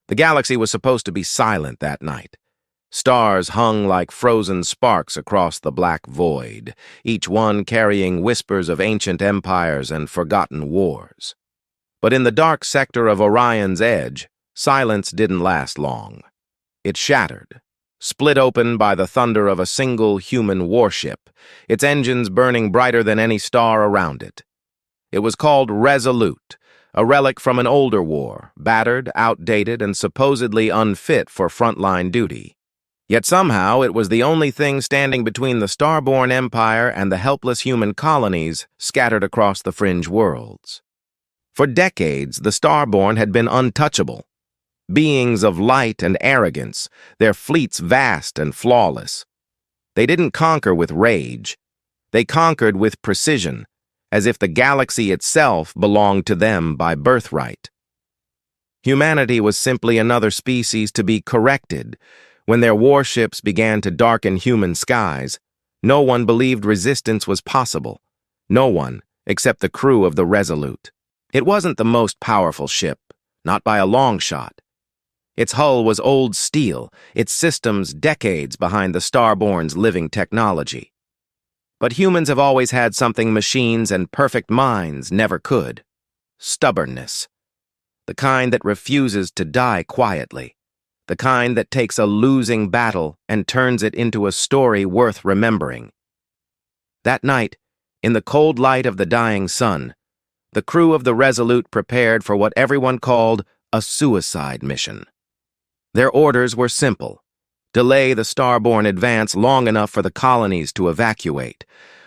The galaxy was supposed to be silent that night. Stars hung like frozen sparks across the black void, each one carrying whispers of ancient empires and forgotten wars. But in the dark sector of Orion's edge, silence didn't last long. It shattered, split open by the thunder of a single human warship, its engines burning brighter than any star around it. It was called Resolute, a relic from an older war, battered, outdated, and supposedly unfit for frontline duty. Yet somehow it was the only thing standing between the Starborn Empire and the helpless human colonies scattered across the fringe worlds. For decades, the Starborn had been untouchable. Beings of light and arrogance, their fleets vast and flawless. They didn't conquer with rage. They conquered with precision, as if the galaxy itself belonged to them by birthright. Humanity was simply another species to be corrected. When their warships began to darken human skies, no one believed resistance was possible. No one, except the crew of the Resolute. It wasn't the most powerful ship, not by a long shot. Its hull was old steel, its systems decades behind the Starborn's living technology. But humans have always had something machines and perfect minds never could. Stubbornness. The kind that refuses to die quietly. The kind that takes a losing battle and turns it into a story worth remembering. That night, in the cold light of the dying sun, the crew of the Resolute prepared for what everyone called a suicide mission. Their orders were simple. Delay the Starborn advance long enough for the colonies to evacuate.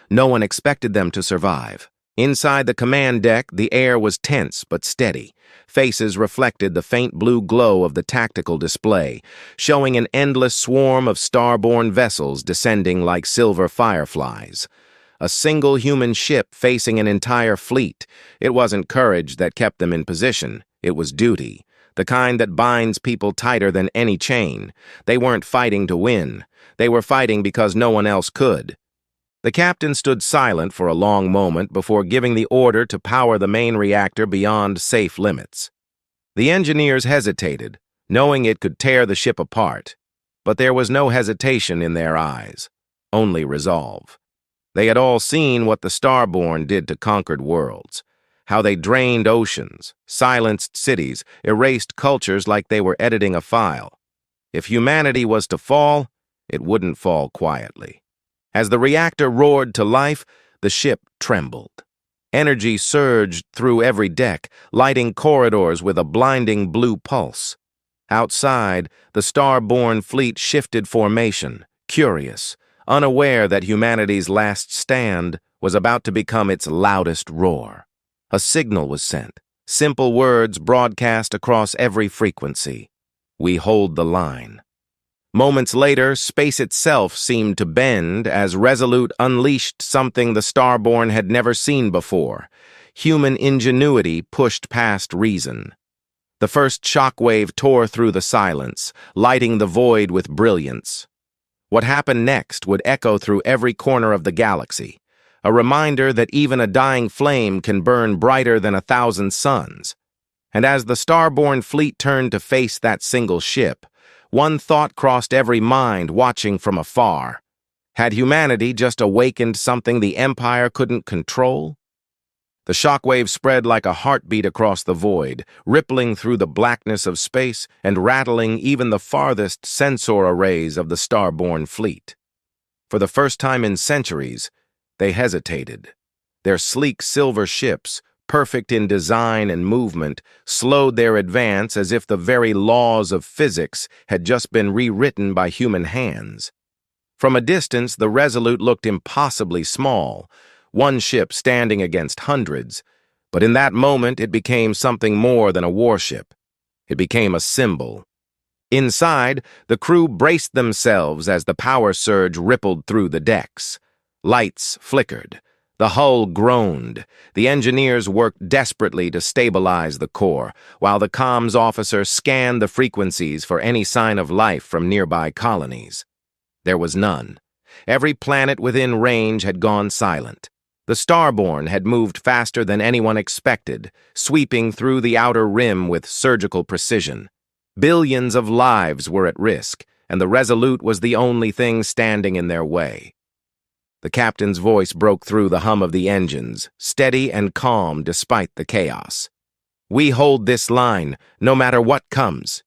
No one expected them to survive. Inside the command deck, the air was tense but steady. Faces reflected the faint blue glow of the tactical display, showing an endless swarm of Starborn vessels descending like silver fireflies. A single human ship facing an entire fleet. It wasn't courage that kept them in position. It was duty. The kind that binds people tighter than any chain. They weren't fighting to win. They were fighting because no one else could. The captain stood silent for a long moment before giving the order to power the main reactor beyond safe limits. The engineers hesitated, knowing it could tear the ship apart. But there was no hesitation in their eyes, only resolve. They had all seen what the Starborn did to conquered worlds. How they drained oceans, silenced cities, erased cultures like they were editing a file. If humanity was to fall, it wouldn't fall quietly. As the reactor roared to life, the ship trembled. Energy surged through every deck, lighting corridors with a blinding blue pulse. Outside, the Starborn fleet shifted formation, curious, unaware that humanity's last stand was about to become its loudest roar. A signal was sent, simple words broadcast across every frequency. We hold the line. Moments later, space itself seemed to bend as Resolute unleashed something the Starborn had never seen before. Human ingenuity pushed past reason. The first shockwave tore through the silence, lighting the void with brilliance. What happened next would echo through every corner of the galaxy. A reminder that even a dying flame can burn brighter than 1,000 suns. And as the Starborn fleet turned to face that single ship, one thought crossed every mind watching from afar. Had humanity just awakened something the Empire couldn't control? The shockwave spread like a heartbeat across the void, rippling through the blackness of space and rattling even the farthest sensor arrays of the Starborn fleet. For the first time in centuries, they hesitated. Their sleek silver ships, perfect in design and movement, slowed their advance as if the very laws of physics had just been rewritten by human hands. From a distance, the Resolute looked impossibly small, one ship standing against hundreds, but in that moment it became something more than a warship. It became a symbol. Inside, the crew braced themselves as the power surge rippled through the decks. Lights flickered. The hull groaned. The engineers worked desperately to stabilize the core, while the comms officer scanned the frequencies for any sign of life from nearby colonies. There was none. Every planet within range had gone silent. The Starborn had moved faster than anyone expected, sweeping through the outer rim with surgical precision. Billions of lives were at risk, and the Resolute was the only thing standing in their way. The captain's voice broke through the hum of the engines, steady and calm despite the chaos. "We hold this line, no matter what comes."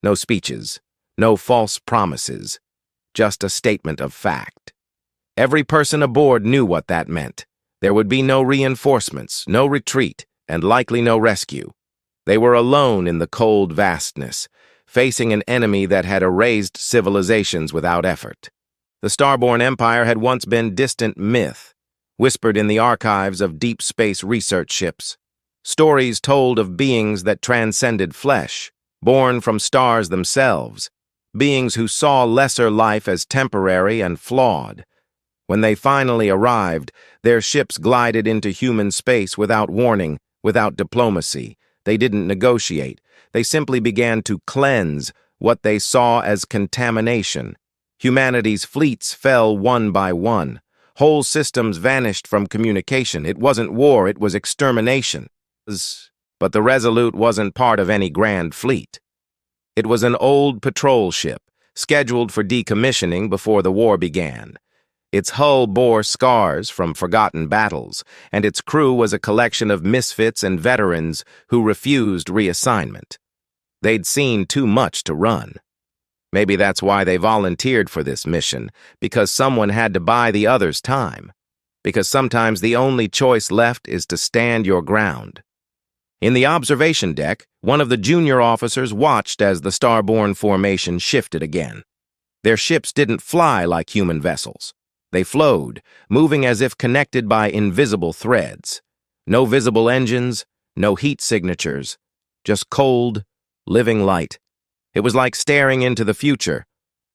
No speeches, no false promises, just a statement of fact. Every person aboard knew what that meant. There would be no reinforcements, no retreat, and likely no rescue. They were alone in the cold vastness, facing an enemy that had erased civilizations without effort. The Starborn Empire had once been distant myth, whispered in the archives of deep space research ships. Stories told of beings that transcended flesh, born from stars themselves, beings who saw lesser life as temporary and flawed. When they finally arrived, their ships glided into human space without warning, without diplomacy. They didn't negotiate. They simply began to cleanse what they saw as contamination. Humanity's fleets fell one by one. Whole systems vanished from communication. It wasn't war, it was extermination. But the Resolute wasn't part of any grand fleet. It was an old patrol ship, scheduled for decommissioning before the war began. Its hull bore scars from forgotten battles, and its crew was a collection of misfits and veterans who refused reassignment. They'd seen too much to run. Maybe that's why they volunteered for this mission, because someone had to buy the others time. Because sometimes the only choice left is to stand your ground. In the observation deck, one of the junior officers watched as the Starborn formation shifted again. Their ships didn't fly like human vessels. They flowed, moving as if connected by invisible threads. No visible engines, no heat signatures, just cold, living light. It was like staring into the future,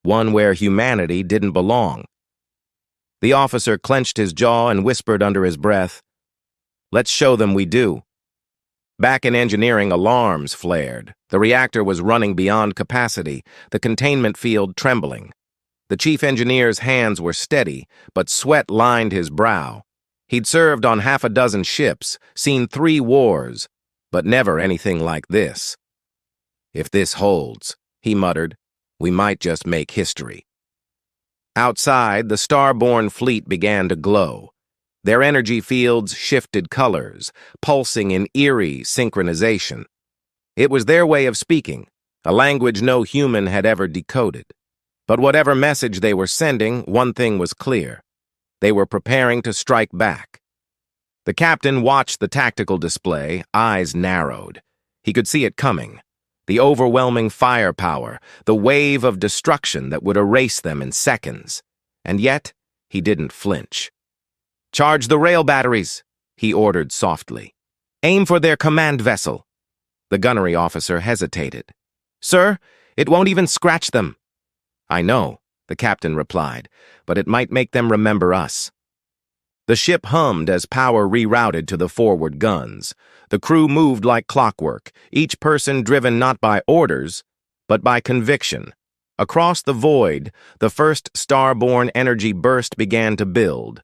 one where humanity didn't belong. The officer clenched his jaw and whispered under his breath, "Let's show them we do." Back in engineering, alarms flared. The reactor was running beyond capacity, the containment field trembling. The chief engineer's hands were steady, but sweat lined his brow. He'd served on half a dozen ships, seen 3 wars, but never anything like this. "If this holds," he muttered, "we might just make history." Outside, the Starborn fleet began to glow. Their energy fields shifted colors, pulsing in eerie synchronization. It was their way of speaking, a language no human had ever decoded. But whatever message they were sending, one thing was clear. They were preparing to strike back. The captain watched the tactical display, eyes narrowed. He could see it coming. The overwhelming firepower, the wave of destruction that would erase them in seconds. And yet, he didn't flinch. "Charge the rail batteries," he ordered softly. "Aim for their command vessel." The gunnery officer hesitated. "Sir, it won't even scratch them." "I know," the captain replied, "but it might make them remember us." The ship hummed as power rerouted to the forward guns. The crew moved like clockwork, each person driven not by orders, but by conviction. Across the void, the first Starborn energy burst began to build,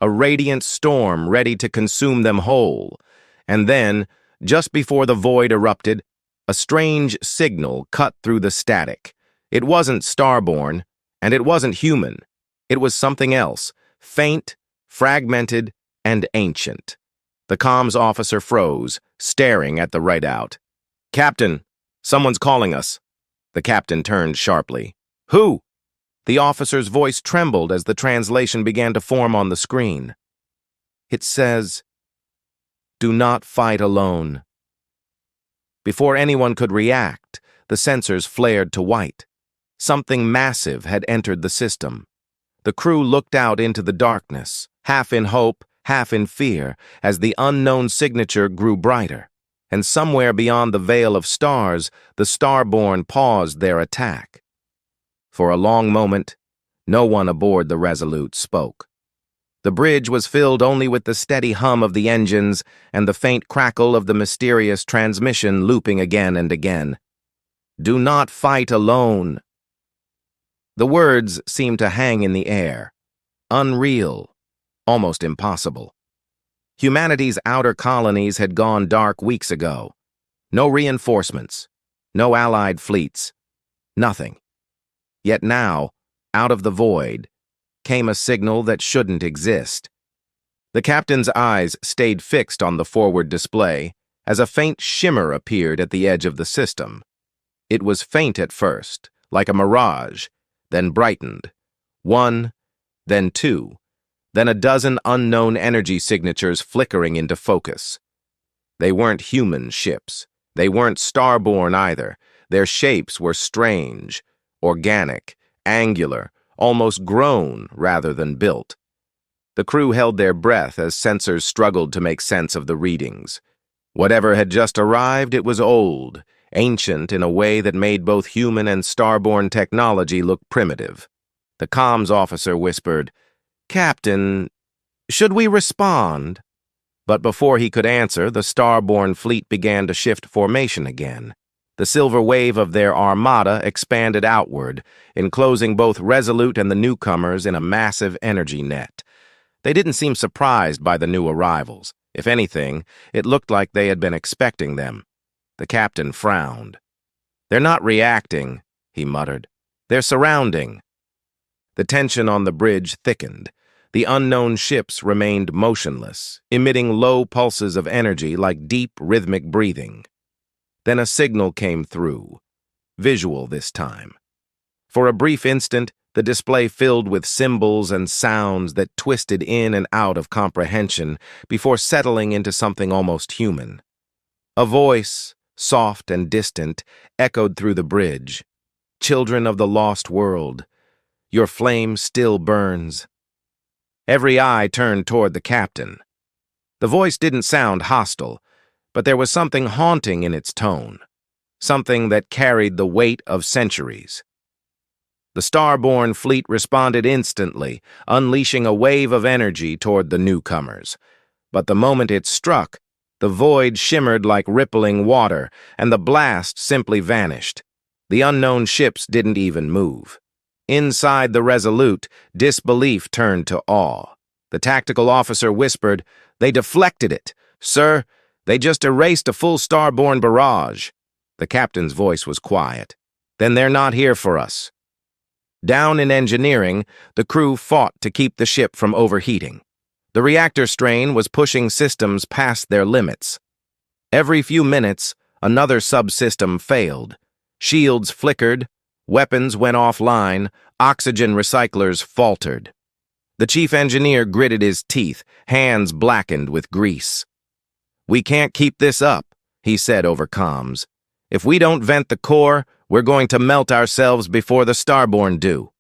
a radiant storm ready to consume them whole. And then, just before the void erupted, a strange signal cut through the static. It wasn't Starborn, and it wasn't human. It was something else, faint, fragmented, and ancient. The comms officer froze, staring at the readout. "Captain, someone's calling us." The captain turned sharply. "Who?" The officer's voice trembled as the translation began to form on the screen. "It says, 'Do not fight alone.'" Before anyone could react, the sensors flared to white. Something massive had entered the system. The crew looked out into the darkness, half in hope, half in fear, as the unknown signature grew brighter. And somewhere beyond the veil of stars, the Starborn paused their attack. For a long moment, no one aboard the Resolute spoke. The bridge was filled only with the steady hum of the engines and the faint crackle of the mysterious transmission looping again and again. "Do not fight alone." The words seemed to hang in the air, unreal, almost impossible. Humanity's outer colonies had gone dark weeks ago. No reinforcements, No allied fleets. Nothing. Yet now, out of the void, came a signal that shouldn't exist. The captain's eyes stayed fixed on the forward display as a faint shimmer appeared at the edge of the system. It was faint at first, like a mirage, then brightened. 1, then 2, then a dozen unknown energy signatures flickering into focus. They weren't human ships. They weren't Starborn either. Their shapes were strange, organic, angular, almost grown rather than built. The crew held their breath as sensors struggled to make sense of the readings. Whatever had just arrived, it was old, ancient in a way that made both human and Starborn technology look primitive. The comms officer whispered, "Captain, should we respond?" But before he could answer, the Starborn fleet began to shift formation again. The silver wave of their armada expanded outward, enclosing both Resolute and the newcomers in a massive energy net. They didn't seem surprised by the new arrivals. If anything, it looked like they had been expecting them. The captain frowned. "They're not reacting," he muttered. "They're surrounding." The tension on the bridge thickened. The unknown ships remained motionless, emitting low pulses of energy like deep, rhythmic breathing. Then a signal came through, visual this time. For a brief instant, the display filled with symbols and sounds that twisted in and out of comprehension before settling into something almost human. A voice, soft and distant, echoed through the bridge. "Children of the lost world, your flame still burns." Every eye turned toward the captain. The voice didn't sound hostile, but there was something haunting in its tone, something that carried the weight of centuries. The Starborn fleet responded instantly, unleashing a wave of energy toward the newcomers. But the moment it struck, the void shimmered like rippling water, and the blast simply vanished. The unknown ships didn't even move. Inside the Resolute, disbelief turned to awe. The tactical officer whispered, "They deflected it. Sir, they just erased a full Starborn barrage." The captain's voice was quiet. "Then they're not here for us." Down in engineering, the crew fought to keep the ship from overheating. The reactor strain was pushing systems past their limits. Every few minutes, another subsystem failed. Shields flickered, weapons went offline, oxygen recyclers faltered. The chief engineer gritted his teeth, hands blackened with grease. "We can't keep this up," he said over comms. "If we don't vent the core, we're going to melt ourselves before the Starborn do."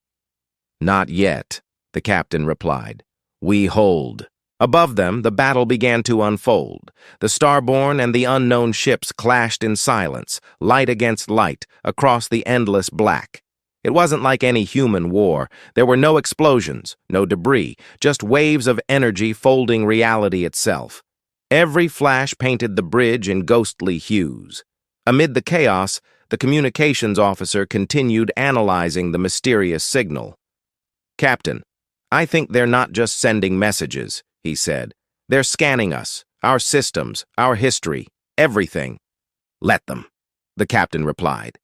"Not yet," the captain replied. "We hold." Above them, the battle began to unfold. The Starborn and the unknown ships clashed in silence, light against light, across the endless black. It wasn't like any human war. There were no explosions, no debris, just waves of energy folding reality itself. Every flash painted the bridge in ghostly hues. Amid the chaos, the communications officer continued analyzing the mysterious signal. "Captain, I think they're not just sending messages," he said. "They're scanning us, our systems, our history, everything." "Let them," the captain replied.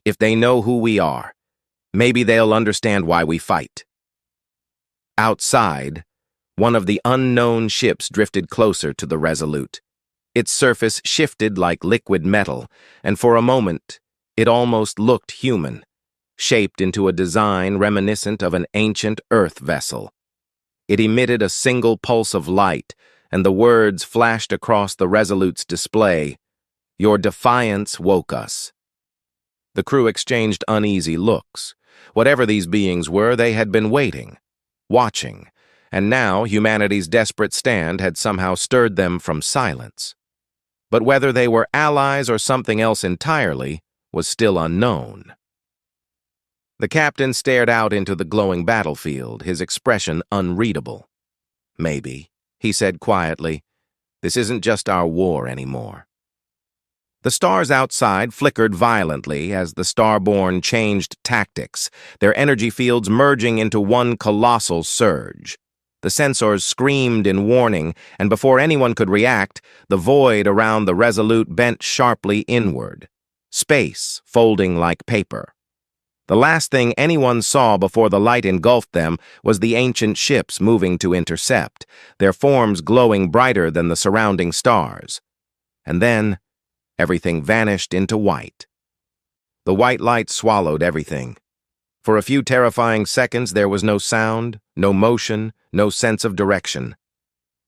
"If they know who we are, maybe they'll understand why we fight." Outside, one of the unknown ships drifted closer to the Resolute. Its surface shifted like liquid metal, and for a moment, it almost looked human, shaped into a design reminiscent of an ancient Earth vessel. It emitted a single pulse of light, and the words flashed across the Resolute's display, "Your defiance woke us." The crew exchanged uneasy looks. Whatever these beings were, they had been waiting, watching, and now humanity's desperate stand had somehow stirred them from silence. But whether they were allies or something else entirely was still unknown. The captain stared out into the glowing battlefield, his expression unreadable. "Maybe," he said quietly, "this isn't just our war anymore." The stars outside flickered violently as the Starborn changed tactics, their energy fields merging into one colossal surge. The sensors screamed in warning, and before anyone could react, the void around the Resolute bent sharply inward. space folding like paper. The last thing anyone saw before the light engulfed them was the ancient ships moving to intercept, their forms glowing brighter than the surrounding stars. And then, everything vanished into white. The white light swallowed everything. For a few terrifying seconds, there was no sound, no motion, no sense of direction.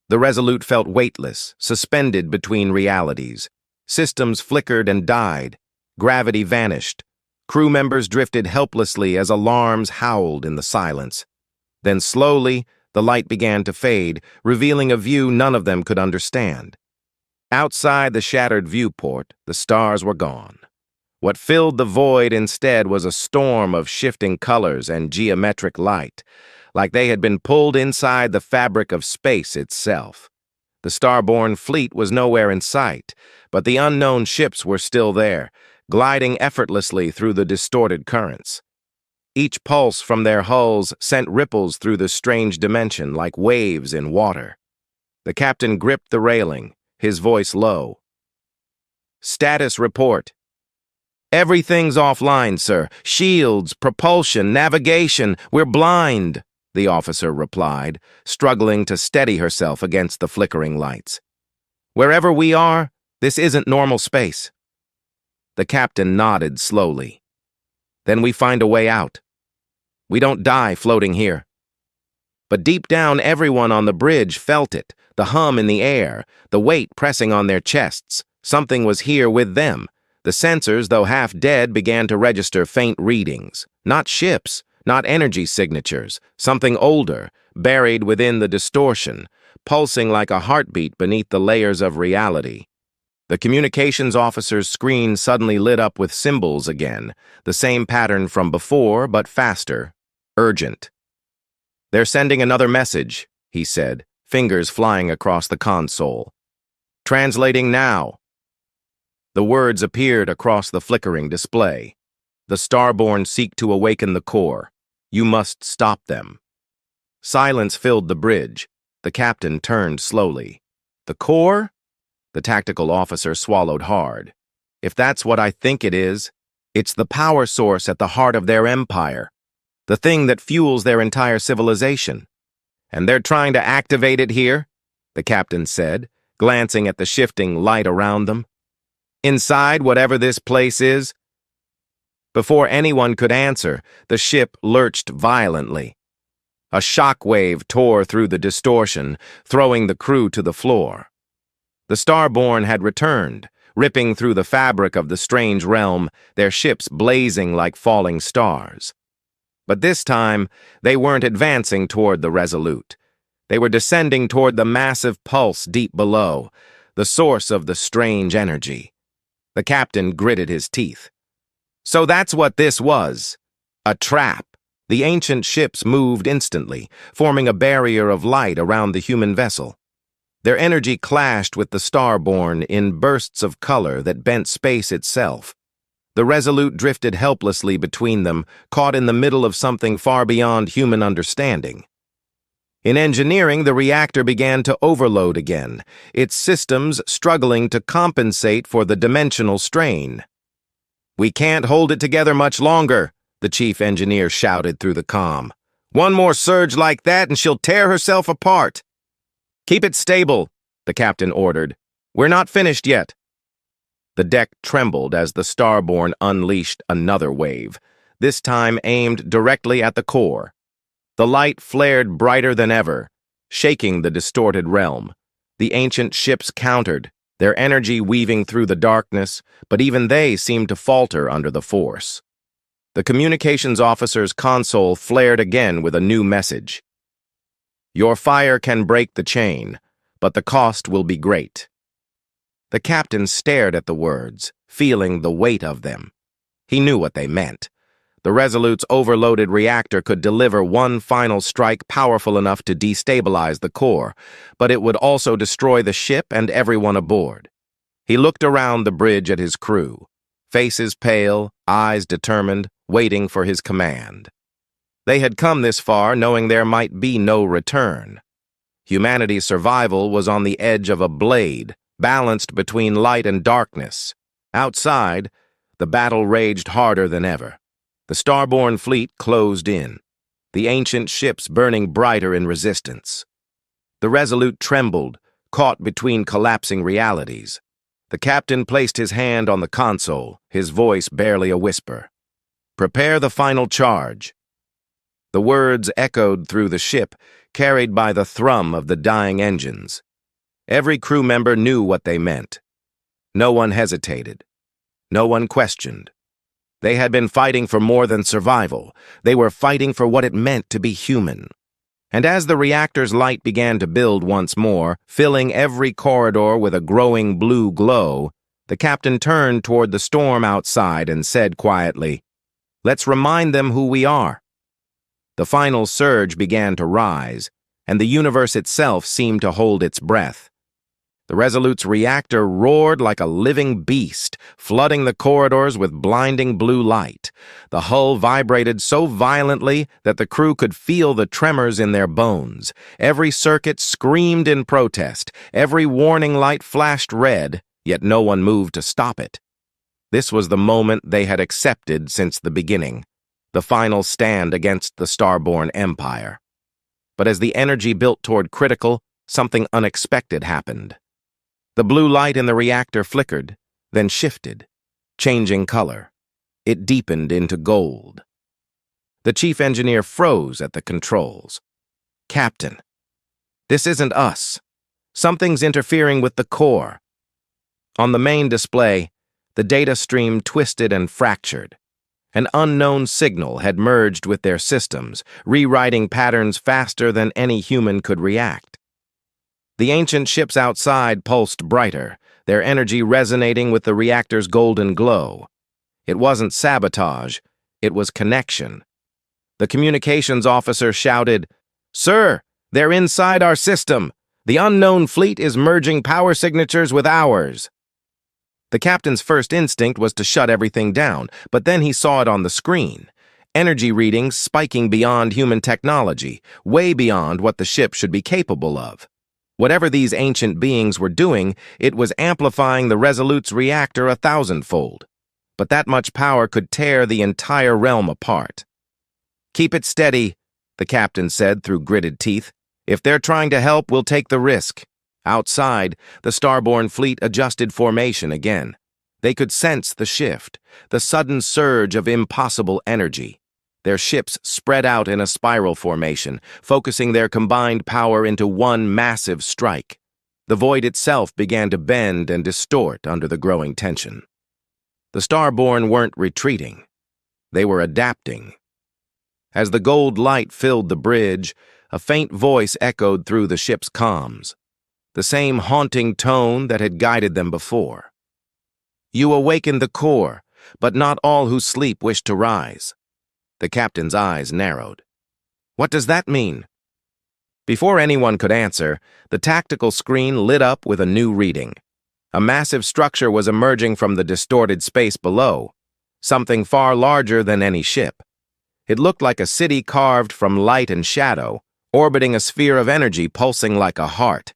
The Resolute felt weightless, suspended between realities. Systems flickered and died. Gravity vanished. Crew members drifted helplessly as alarms howled in the silence. Then slowly, the light began to fade, revealing a view none of them could understand. Outside the shattered viewport, the stars were gone. What filled the void instead was a storm of shifting colors and geometric light, like they had been pulled inside the fabric of space itself. The Starborn fleet was nowhere in sight, but the unknown ships were still there, gliding effortlessly through the distorted currents. Each pulse from their hulls sent ripples through the strange dimension like waves in water. The captain gripped the railing, his voice low. "Status report." "Everything's offline, sir. Shields, propulsion, navigation. We're blind," the officer replied, struggling to steady herself against the flickering lights. "Wherever we are, this isn't normal space." The captain nodded slowly. "Then we find a way out. We don't die floating here." But deep down, everyone on the bridge felt it, the hum in the air, the weight pressing on their chests. Something was here with them. The sensors, though half dead, began to register faint readings. Not ships, not energy signatures, something older, buried within the distortion, pulsing like a heartbeat beneath the layers of reality. The communications officer's screen suddenly lit up with symbols again, the same pattern from before, but faster, urgent. "They're sending another message," he said, fingers flying across the console. "Translating now." The words appeared across the flickering display. "The Starborn seek to awaken the core. You must stop them." Silence filled the bridge. The captain turned slowly. "The core?" The tactical officer swallowed hard. "If that's what I think it is, it's the power source at the heart of their empire, the thing that fuels their entire civilization. And they're trying to activate it here," the captain said, glancing at the shifting light around them. "Inside whatever this place is." Before anyone could answer, the ship lurched violently. A shock wave tore through the distortion, throwing the crew to the floor. The Starborn had returned, ripping through the fabric of the strange realm, their ships blazing like falling stars. But this time, they weren't advancing toward the Resolute. They were descending toward the massive pulse deep below, the source of the strange energy. The captain gritted his teeth. So that's what this was. A trap. The ancient ships moved instantly, forming a barrier of light around the human vessel. Their energy clashed with the Starborn in bursts of color that bent space itself. The Resolute drifted helplessly between them, caught in the middle of something far beyond human understanding. In engineering, the reactor began to overload again, its systems struggling to compensate for the dimensional strain. "We can't hold it together much longer," the chief engineer shouted through the comm. "One more surge like that and she'll tear herself apart." "Keep it stable," the captain ordered. "We're not finished yet." The deck trembled as the Starborn unleashed another wave, this time aimed directly at the core. The light flared brighter than ever, shaking the distorted realm. The ancient ships countered, their energy weaving through the darkness, but even they seemed to falter under the force. The communications officer's console flared again with a new message. "Your fire can break the chain, but the cost will be great." The captain stared at the words, feeling the weight of them. He knew what they meant. The Resolute's overloaded reactor could deliver one final strike powerful enough to destabilize the core, but it would also destroy the ship and everyone aboard. He looked around the bridge at his crew, faces pale, eyes determined, waiting for his command. They had come this far knowing there might be no return. Humanity's survival was on the edge of a blade, balanced between light and darkness. Outside, The battle raged harder than ever. The Starborn fleet closed in, the ancient ships burning brighter in resistance. The Resolute trembled, caught between collapsing realities. The captain placed his hand on the console, his voice barely a whisper. "Prepare the final charge." The words echoed through the ship, carried by the thrum of the dying engines. Every crew member knew what they meant. No one hesitated. No one questioned. They had been fighting for more than survival. They were fighting for what it meant to be human. And as the reactor's light began to build once more, filling every corridor with a growing blue glow, the captain turned toward the storm outside and said quietly, "Let's remind them who we are." The final surge began to rise, and the universe itself seemed to hold its breath. The Resolute's reactor roared like a living beast, flooding the corridors with blinding blue light. The hull vibrated so violently that the crew could feel the tremors in their bones. Every circuit screamed in protest. Every warning light flashed red, yet no one moved to stop it. This was the moment they had accepted since the beginning, the final stand against the Starborn Empire. But as the energy built toward critical, something unexpected happened. The blue light in the reactor flickered, then shifted, changing color. It deepened into gold. The chief engineer froze at the controls. "Captain, this isn't us. Something's interfering with the core." On the main display, the data stream twisted and fractured. An unknown signal had merged with their systems, rewriting patterns faster than any human could react. The ancient ships outside pulsed brighter, their energy resonating with the reactor's golden glow. It wasn't sabotage, it was connection. The communications officer shouted, "Sir, they're inside our system. The unknown fleet is merging power signatures with ours." The captain's first instinct was to shut everything down, but then he saw it on the screen. Energy readings spiking beyond human technology, way beyond what the ship should be capable of. Whatever these ancient beings were doing, it was amplifying the Resolute's reactor 1,000-fold. But that much power could tear the entire realm apart. "Keep it steady," the captain said through gritted teeth. "If they're trying to help, we'll take the risk." Outside, the Starborn fleet adjusted formation again. They could sense the shift, the sudden surge of impossible energy. Their ships spread out in a spiral formation, focusing their combined power into one massive strike. The void itself began to bend and distort under the growing tension. The Starborn weren't retreating. They were adapting. As the gold light filled the bridge, a faint voice echoed through the ship's comms, the same haunting tone that had guided them before. "You awakened the core, but not all who sleep wish to rise." The captain's eyes narrowed. "What does that mean?" Before anyone could answer, the tactical screen lit up with a new reading. A massive structure was emerging from the distorted space below, something far larger than any ship. It looked like a city carved from light and shadow, orbiting a sphere of energy pulsing like a heart.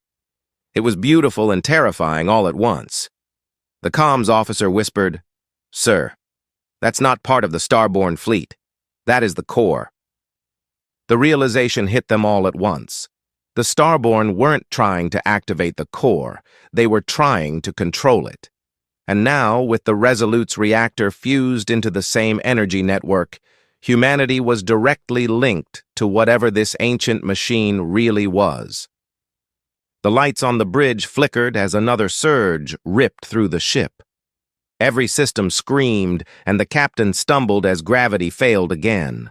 It was beautiful and terrifying all at once. The comms officer whispered, "Sir, that's not part of the Starborn fleet. That is the core." The realization hit them all at once. The Starborn weren't trying to activate the core, they were trying to control it. And now, with the Resolute's reactor fused into the same energy network, humanity was directly linked to whatever this ancient machine really was. The lights on the bridge flickered as another surge ripped through the ship. Every system screamed, and the captain stumbled as gravity failed again.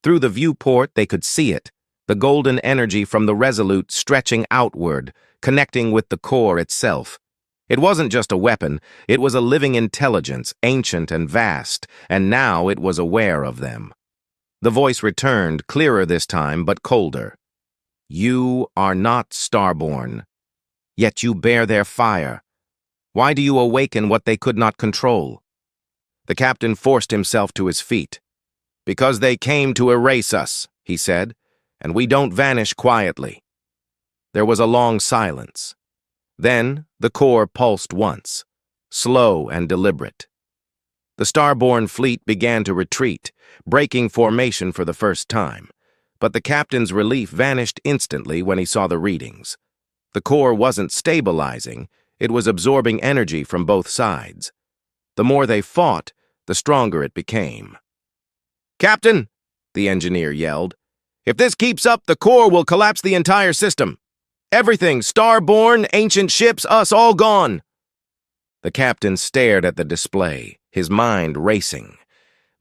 Through the viewport, they could see it, the golden energy from the Resolute stretching outward, connecting with the core itself. It wasn't just a weapon, it was a living intelligence, ancient and vast, and now it was aware of them. The voice returned, clearer this time, but colder. "You are not Starborn, yet you bear their fire. Why do you awaken what they could not control?" The captain forced himself to his feet. "Because they came to erase us," he said, "and we don't vanish quietly." There was a long silence. Then the core pulsed once, slow and deliberate. The Starborn fleet began to retreat, breaking formation for the first time. But the captain's relief vanished instantly when he saw the readings. The core wasn't stabilizing, it was absorbing energy from both sides. The more they fought, the stronger it became. "Captain," the engineer yelled, "if this keeps up, the core will collapse the entire system. Everything, Starborn, ancient ships, us, all gone." The captain stared at the display, his mind racing.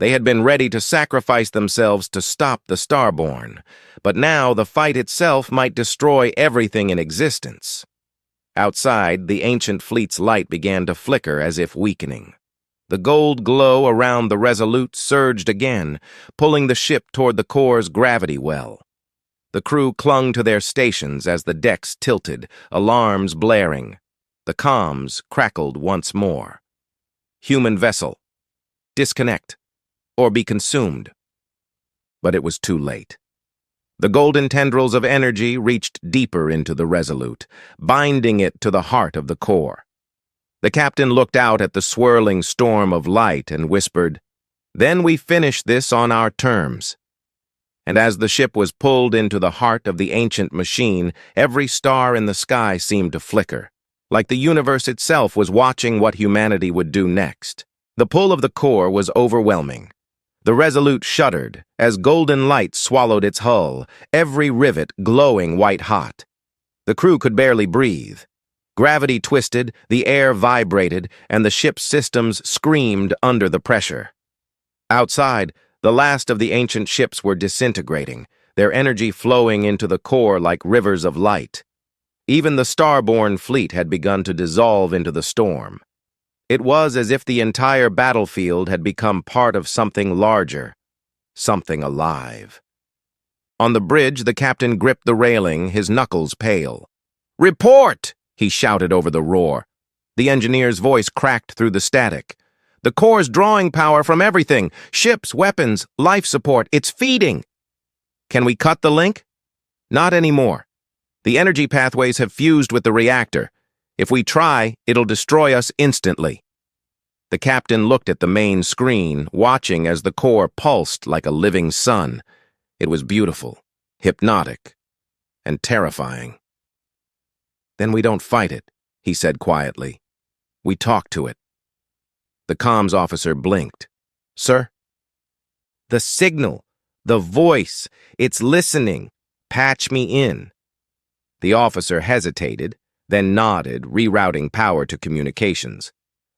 They had been ready to sacrifice themselves to stop the Starborn, but now the fight itself might destroy everything in existence. Outside, the ancient fleet's light began to flicker as if weakening. The gold glow around the Resolute surged again, pulling the ship toward the core's gravity well. The crew clung to their stations as the decks tilted, alarms blaring. The comms crackled once more. "Human vessel. Disconnect, or be consumed." But it was too late. The golden tendrils of energy reached deeper into the Resolute, binding it to the heart of the core. The captain looked out at the swirling storm of light and whispered, "Then we finish this on our terms." And as the ship was pulled into the heart of the ancient machine, every star in the sky seemed to flicker, like the universe itself was watching what humanity would do next. The pull of the core was overwhelming. The Resolute shuddered as golden light swallowed its hull, every rivet glowing white-hot. The crew could barely breathe. Gravity twisted, the air vibrated, and the ship's systems screamed under the pressure. Outside, the last of the ancient ships were disintegrating, their energy flowing into the core like rivers of light. Even the Starborn fleet had begun to dissolve into the storm. It was as if the entire battlefield had become part of something larger, something alive. On the bridge, the captain gripped the railing, his knuckles pale. "Report!" he shouted over the roar. The engineer's voice cracked through the static. "The core's drawing power from everything, ships, weapons, life support, it's feeding." "Can we cut the link?" "Not anymore. The energy pathways have fused with the reactor. If we try, it'll destroy us instantly." The captain looked at the main screen, watching as the core pulsed like a living sun. It was beautiful, hypnotic, and terrifying. "Then we don't fight it," he said quietly. "We talk to it." The comms officer blinked. "Sir?" "The signal, the voice, it's listening. Patch me in." The officer hesitated, then nodded, rerouting power to communications.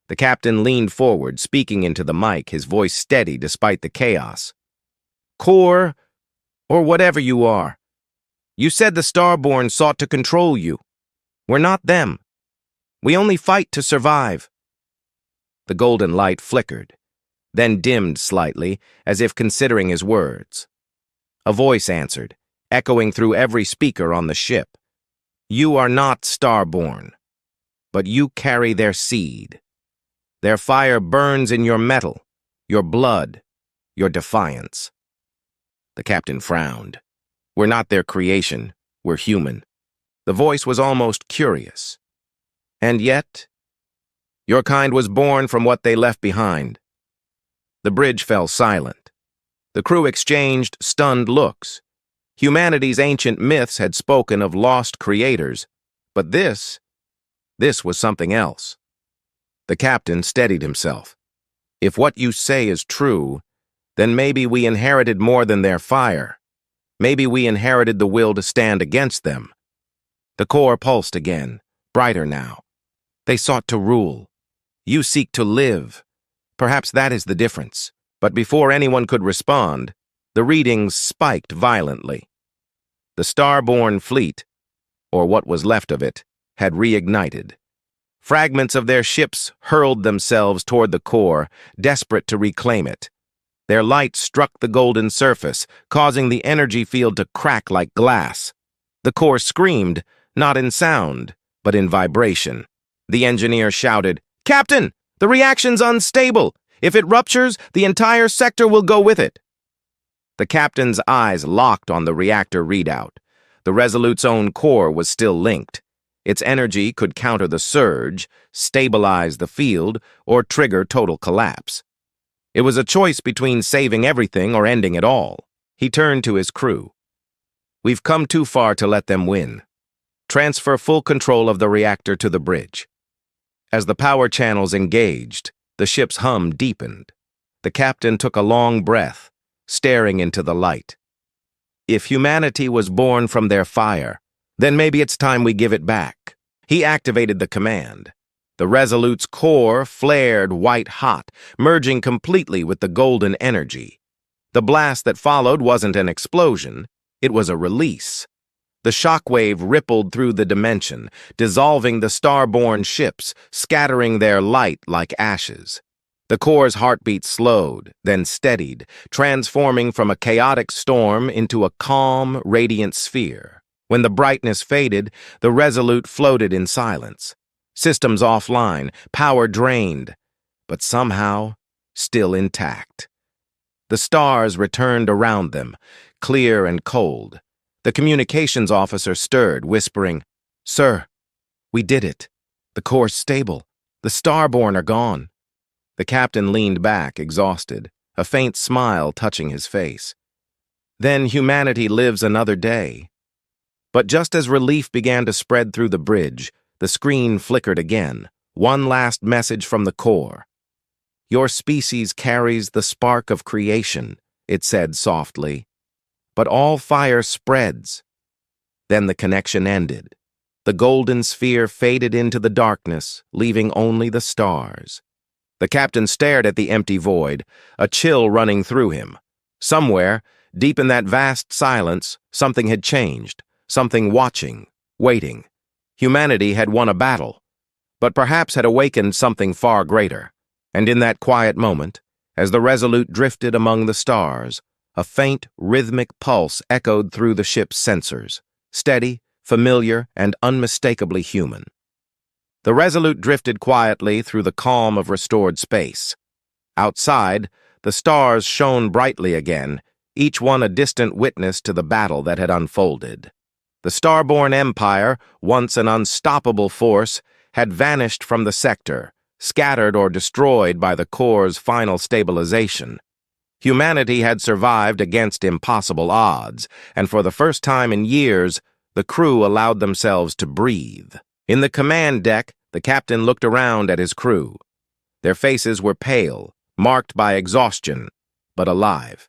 The captain leaned forward, speaking into the mic, his voice steady despite the chaos. "Core, or whatever you are, you said the Starborn sought to control you. We're not them. We only fight to survive." The golden light flickered, then dimmed slightly, as if considering his words. A voice answered, echoing through every speaker on the ship. "You are not Starborn, but you carry their seed. Their fire burns in your metal, your blood, your defiance." The captain frowned. "We're not their creation, we're human." The voice was almost curious. "And yet, your kind was born from what they left behind." The bridge fell silent. The crew exchanged stunned looks. Humanity's ancient myths had spoken of lost creators, but this was something else. The captain steadied himself. "If what you say is true, then maybe we inherited more than their fire. Maybe we inherited the will to stand against them." The core pulsed again, brighter now. "They sought to rule. You seek to live. Perhaps that is the difference." But before anyone could respond, the readings spiked violently. The Starborn fleet, or what was left of it, had reignited. Fragments of their ships hurled themselves toward the core, desperate to reclaim it. Their light struck the golden surface, causing the energy field to crack like glass. The core screamed, not in sound, but in vibration. The engineer shouted, "Captain, the reaction's unstable. If it ruptures, the entire sector will go with it." The captain's eyes locked on the reactor readout. The Resolute's own core was still linked. Its energy could counter the surge, stabilize the field, or trigger total collapse. It was a choice between saving everything or ending it all. He turned to his crew. "We've come too far to let them win. Transfer full control of the reactor to the bridge." As the power channels engaged, the ship's hum deepened. The captain took a long breath, staring into the light. If humanity was born from their fire, then maybe it's time we give it back. He activated the command. The Resolute's core flared white-hot, merging completely with the golden energy. The blast that followed wasn't an explosion, it was a release. The shockwave rippled through the dimension, dissolving the Starborn ships, scattering their light like ashes. The core's heartbeat slowed, then steadied, transforming from a chaotic storm into a calm, radiant sphere. When the brightness faded, the Resolute floated in silence. Systems offline, power drained, but somehow still intact. The stars returned around them, clear and cold. The communications officer stirred, whispering, "Sir, we did it. The core's stable. The Starborn are gone." The captain leaned back, exhausted, a faint smile touching his face. "Then humanity lives another day." But just as relief began to spread through the bridge, the screen flickered again, one last message from the core. "Your species carries the spark of creation," it said softly. "But all fire spreads." Then the connection ended. The golden sphere faded into the darkness, leaving only the stars. The captain stared at the empty void, a chill running through him. Somewhere, deep in that vast silence, something had changed, something watching, waiting. Humanity had won a battle, but perhaps had awakened something far greater. And in that quiet moment, as the Resolute drifted among the stars, a faint, rhythmic pulse echoed through the ship's sensors, steady, familiar, and unmistakably human. The Resolute drifted quietly through the calm of restored space. Outside, the stars shone brightly again, each one a distant witness to the battle that had unfolded. The Starborn Empire, once an unstoppable force, had vanished from the sector, scattered or destroyed by the core's final stabilization. Humanity had survived against impossible odds, and for the first time in years, the crew allowed themselves to breathe. In the command deck, the captain looked around at his crew. Their faces were pale, marked by exhaustion, but alive.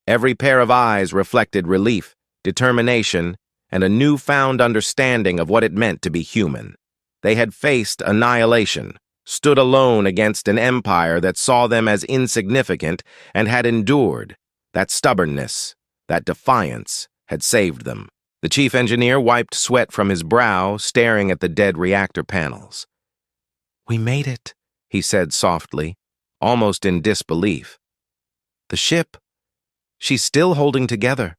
Every pair of eyes reflected relief, determination, and a newfound understanding of what it meant to be human. They had faced annihilation, stood alone against an empire that saw them as insignificant, and had endured. That stubbornness, that defiance, had saved them. The chief engineer wiped sweat from his brow, staring at the dead reactor panels. "We made it," he said softly, almost in disbelief. "The ship, she's still holding together."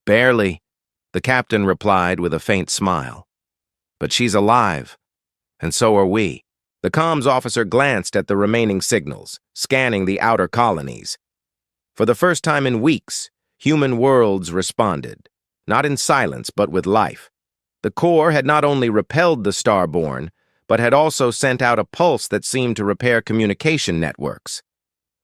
"Barely," the captain replied with a faint smile. "But she's alive, and so are we." The comms officer glanced at the remaining signals, scanning the outer colonies. For the first time in weeks, human worlds responded, not in silence but with life. The core had not only repelled the Starborn, but had also sent out a pulse that seemed to repair communication networks.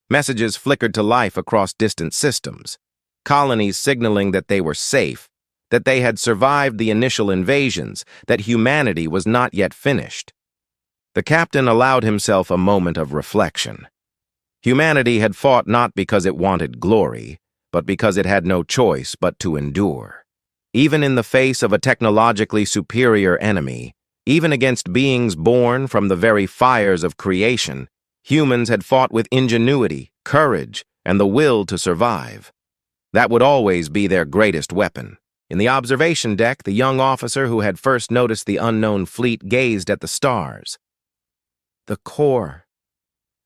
Messages flickered to life across distant systems, colonies signaling that they were safe, that they had survived the initial invasions, that humanity was not yet finished. The captain allowed himself a moment of reflection. Humanity had fought not because it wanted glory, but because it had no choice but to endure. Even in the face of a technologically superior enemy, even against beings born from the very fires of creation, humans had fought with ingenuity, courage, and the will to survive. That would always be their greatest weapon. In the observation deck, the young officer who had first noticed the unknown fleet gazed at the stars. "The core,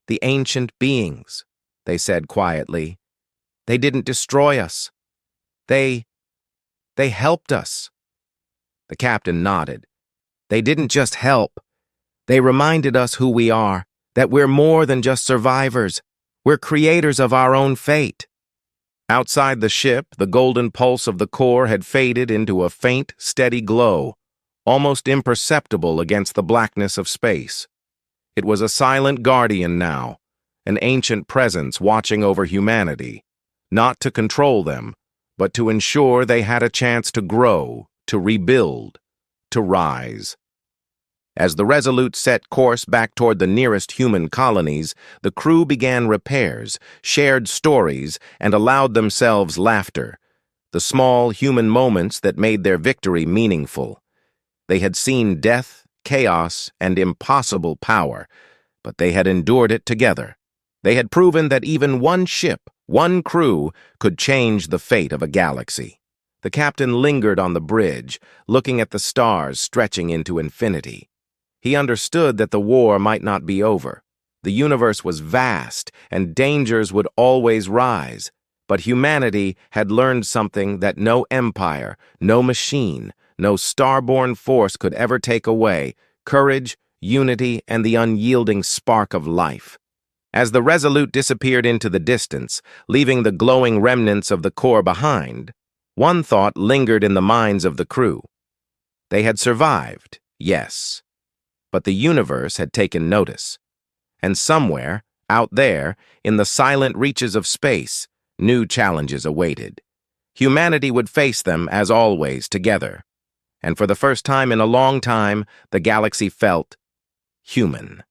the ancient beings," they said quietly. "They didn't destroy us. They helped us." The captain nodded. "They didn't just help. They reminded us who we are, that we're more than just survivors. We're creators of our own fate." Outside the ship, the golden pulse of the core had faded into a faint, steady glow, almost imperceptible against the blackness of space. It was a silent guardian now, an ancient presence watching over humanity, not to control them, but to ensure they had a chance to grow, to rebuild, to rise. As the Resolute set course back toward the nearest human colonies, the crew began repairs, shared stories, and allowed themselves laughter, the small human moments that made their victory meaningful. They had seen death, chaos, and impossible power, but they had endured it together. They had proven that even one ship, one crew, could change the fate of a galaxy. The captain lingered on the bridge, looking at the stars stretching into infinity. He understood that the war might not be over. The universe was vast, and dangers would always rise. But humanity had learned something that no empire, no machine, no starborn force could ever take away: courage, unity, and the unyielding spark of life. As the Resolute disappeared into the distance, leaving the glowing remnants of the core behind, one thought lingered in the minds of the crew. They had survived, yes, but the universe had taken notice. And somewhere, out there, in the silent reaches of space, new challenges awaited. Humanity would face them, as always, together. And for the first time in a long time, the galaxy felt human.